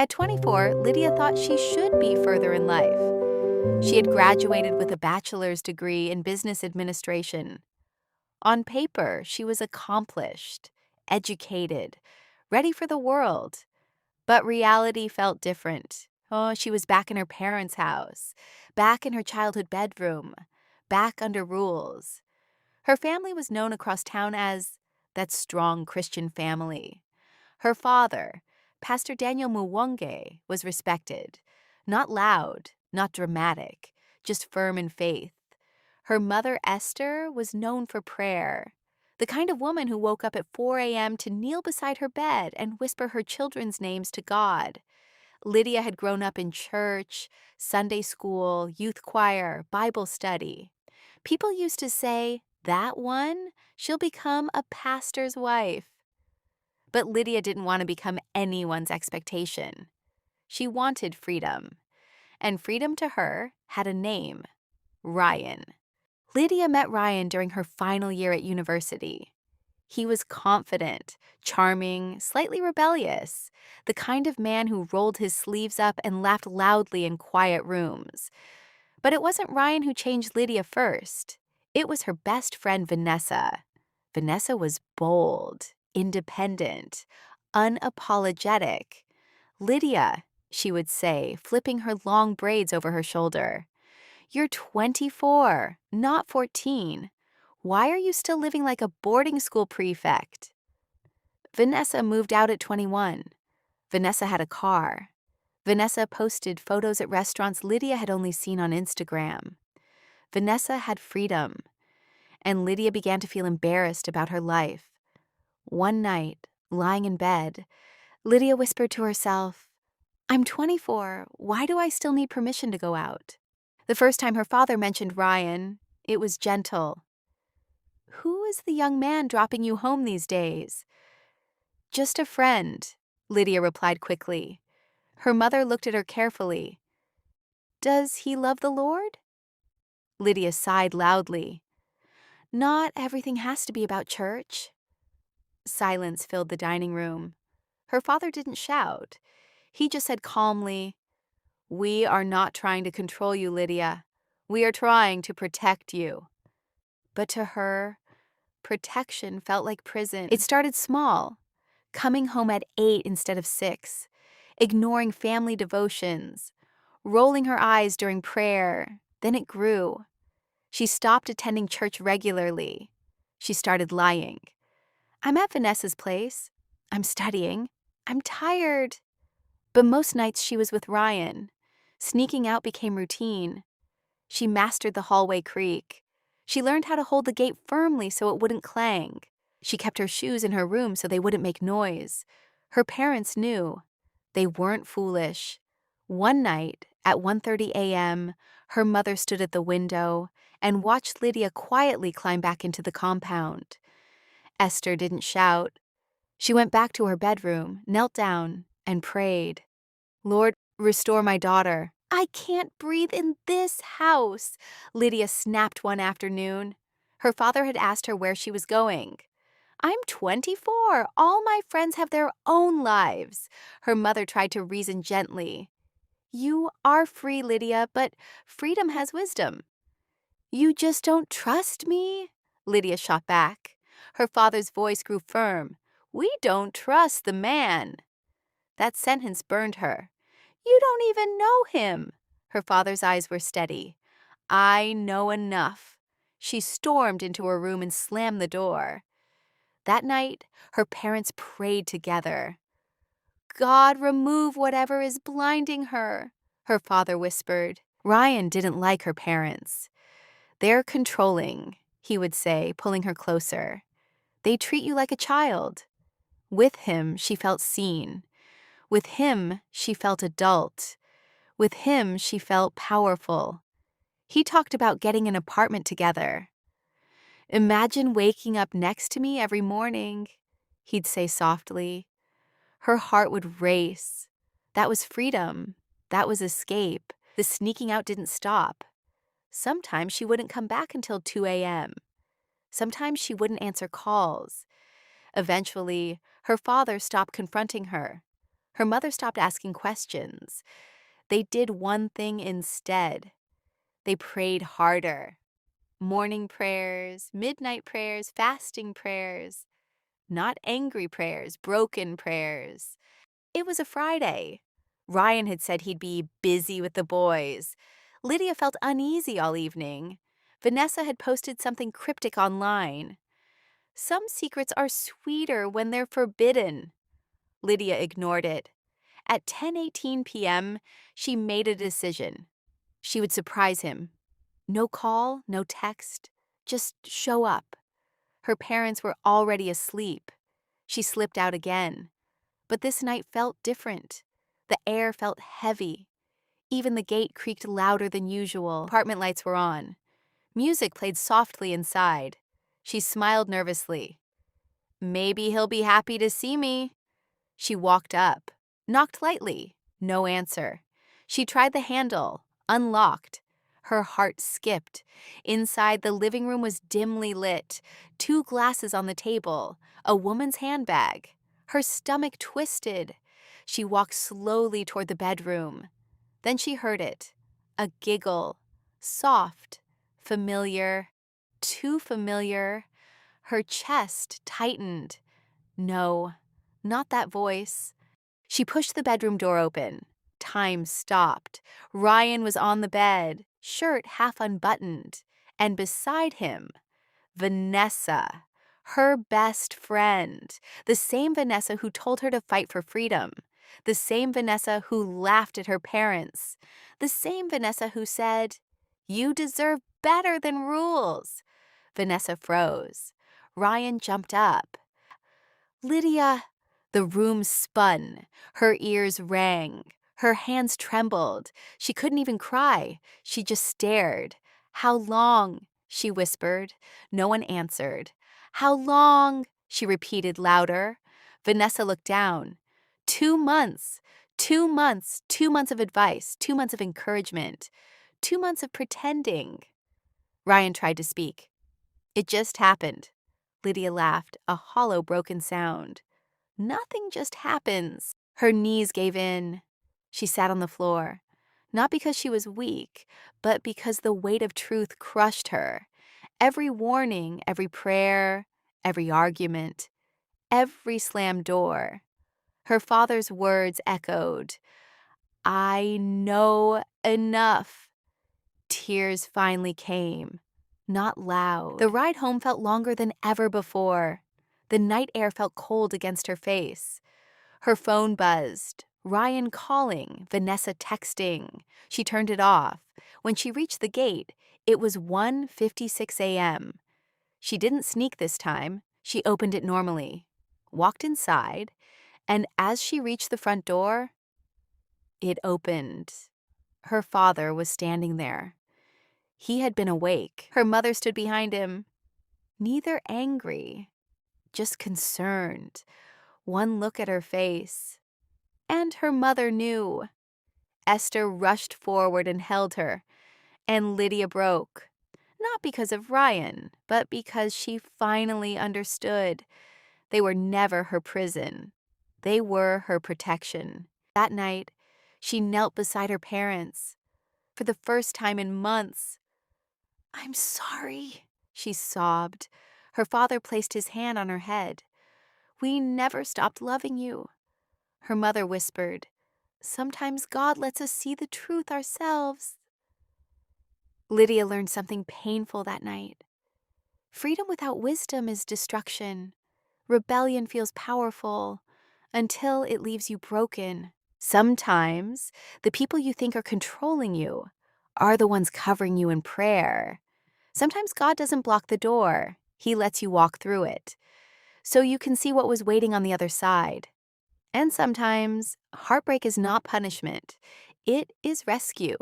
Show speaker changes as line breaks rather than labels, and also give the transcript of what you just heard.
At 24, Lydia thought she should be further in life. She had graduated with a bachelor's degree in business administration. On paper, she was accomplished, educated, ready for the world. But reality felt different. Oh, she was back in her parents' house, back in her childhood bedroom, back under rules. Her family was known across town as that strong Christian family. Her father, Pastor Daniel Muwonge, was respected. Not loud, not dramatic, just firm in faith. Her mother, Esther, was known for prayer. The kind of woman who woke up at 4 a.m. to kneel beside her bed and whisper her children's names to God. Lydia had grown up in church, Sunday school, youth choir, Bible study. People used to say, "That one, she'll become a pastor's wife." But Lydia didn't want to become anyone's expectation. She wanted freedom. And freedom to her had a name: Ryan. Lydia met Ryan during her final year at university. He was confident, charming, slightly rebellious, the kind of man who rolled his sleeves up and laughed loudly in quiet rooms. But it wasn't Ryan who changed Lydia first. It was her best friend, Vanessa. Vanessa was bold, independent, unapologetic. "Lydia," she would say, flipping her long braids over her shoulder, "you're 24, not 14. Why are you still living like a boarding school prefect?" Vanessa moved out at 21. Vanessa had a car. Vanessa posted photos at restaurants Lydia had only seen on Instagram. Vanessa had freedom, and Lydia began to feel embarrassed about her life. One night, lying in bed, Lydia whispered to herself, "I'm 24. Why do I still need permission to go out?" The first time her father mentioned Ryan, it was gentle. "Who is the young man dropping you home these days?" "Just a friend," Lydia replied quickly. Her mother looked at her carefully. "Does he love the Lord?" Lydia sighed loudly. "Not everything has to be about church." Silence filled the dining room. Her father didn't shout. He just said calmly, "We are not trying to control you, Lydia. We are trying to protect you." But to her, protection felt like prison. It started small, coming home at 8 instead of 6, ignoring family devotions, rolling her eyes during prayer. Then it grew. She stopped attending church regularly. She started lying. "I'm at Vanessa's place. I'm studying. I'm tired." But most nights she was with Ryan. Sneaking out became routine. She mastered the hallway creak. She learned how to hold the gate firmly so it wouldn't clang. She kept her shoes in her room so they wouldn't make noise. Her parents knew. They weren't foolish. One night, at 1:30 a.m., her mother stood at the window and watched Lydia quietly climb back into the compound. Esther didn't shout. She went back to her bedroom, knelt down, and prayed. "Lord, restore my daughter." "I can't breathe in this house," Lydia snapped one afternoon. Her father had asked her where she was going. "I'm 24. All my friends have their own lives." Her mother tried to reason gently. "You are free, Lydia, but freedom has wisdom." "You just don't trust me?" Lydia shot back. Her father's voice grew firm. "We don't trust the man." That sentence burned her. "You don't even know him." Her father's eyes were steady. "I know enough." She stormed into her room and slammed the door. That night, her parents prayed together. "God, remove whatever is blinding her," her father whispered. Ryan didn't like her parents. "They're controlling," he would say, pulling her closer. "They treat you like a child." With him, she felt seen. With him, she felt adult. With him, she felt powerful. He talked about getting an apartment together. "Imagine waking up next to me every morning," he'd say softly. Her heart would race. That was freedom. That was escape. The sneaking out didn't stop. Sometimes she wouldn't come back until 2 a.m. Sometimes she wouldn't answer calls. Eventually, her father stopped confronting her. Her mother stopped asking questions. They did one thing instead. They prayed harder. Morning prayers, midnight prayers, fasting prayers. Not angry prayers, broken prayers. It was a Friday. Ryan had said he'd be busy with the boys. Lydia felt uneasy all evening. Vanessa had posted something cryptic online. Some secrets are sweeter when they're forbidden. Lydia ignored it. At 10:18 p.m., she made a decision. She would surprise him. No call, no text, just show up. Her parents were already asleep. She slipped out again. But this night felt different. The air felt heavy. Even the gate creaked louder than usual. Apartment lights were on. Music played softly inside. She smiled nervously. Maybe he'll be happy to see me. She walked up, knocked lightly. No answer. She tried the handle, unlocked. Her heart skipped. Inside, the living room was dimly lit. 2 glasses on the table, a woman's handbag. Her stomach twisted. She walked slowly toward the bedroom. Then she heard it. A giggle. Soft. Familiar. Too familiar. Her chest tightened. No, not that voice. She pushed the bedroom door open. Time stopped. Ryan was on the bed, shirt half unbuttoned. And beside him, Vanessa, her best friend. The same Vanessa who told her to fight for freedom. The same Vanessa who laughed at her parents. The same Vanessa who said, "You deserve better than rules." Vanessa froze. Ryan jumped up. "Lydia!" The room spun. Her ears rang. Her hands trembled. She couldn't even cry. She just stared. "How long?" she whispered. No one answered. "How long?" she repeated louder. Vanessa looked down. 2 months. 2 months. 2 months of advice. 2 months of encouragement. 2 months of pretending. Ryan tried to speak. "It just happened." Lydia laughed, a hollow, broken sound. "Nothing just happens." Her knees gave in. She sat on the floor, not because she was weak, but because the weight of truth crushed her. Every warning, every prayer, every argument, every slammed door. Her father's words echoed. "I know enough." Tears finally came. Not loud. The ride home felt longer than ever before. The night air felt cold against her face. Her phone buzzed. Ryan calling, Vanessa texting. She turned it off. When she reached the gate, it was 1:56 a.m. She didn't sneak this time. She opened it normally, walked inside, and as she reached the front door, it opened. Her father was standing there. He had been awake. Her mother stood behind him, neither angry, just concerned. One look at her face. And her mother knew. Esther rushed forward and held her, and Lydia broke. Not because of Ryan, but because she finally understood. They were never her prison. They were her protection. That night, she knelt beside her parents. For the first time in months. "I'm sorry," she sobbed. Her father placed his hand on her head. "We never stopped loving you." Her mother whispered, "Sometimes God lets us see the truth ourselves." Lydia learned something painful that night. Freedom without wisdom is destruction. Rebellion feels powerful until it leaves you broken. Sometimes the people you think are controlling you are the ones covering you in prayer. Sometimes God doesn't block the door. He lets you walk through it, so you can see what was waiting on the other side. And sometimes heartbreak is not punishment. It is rescue.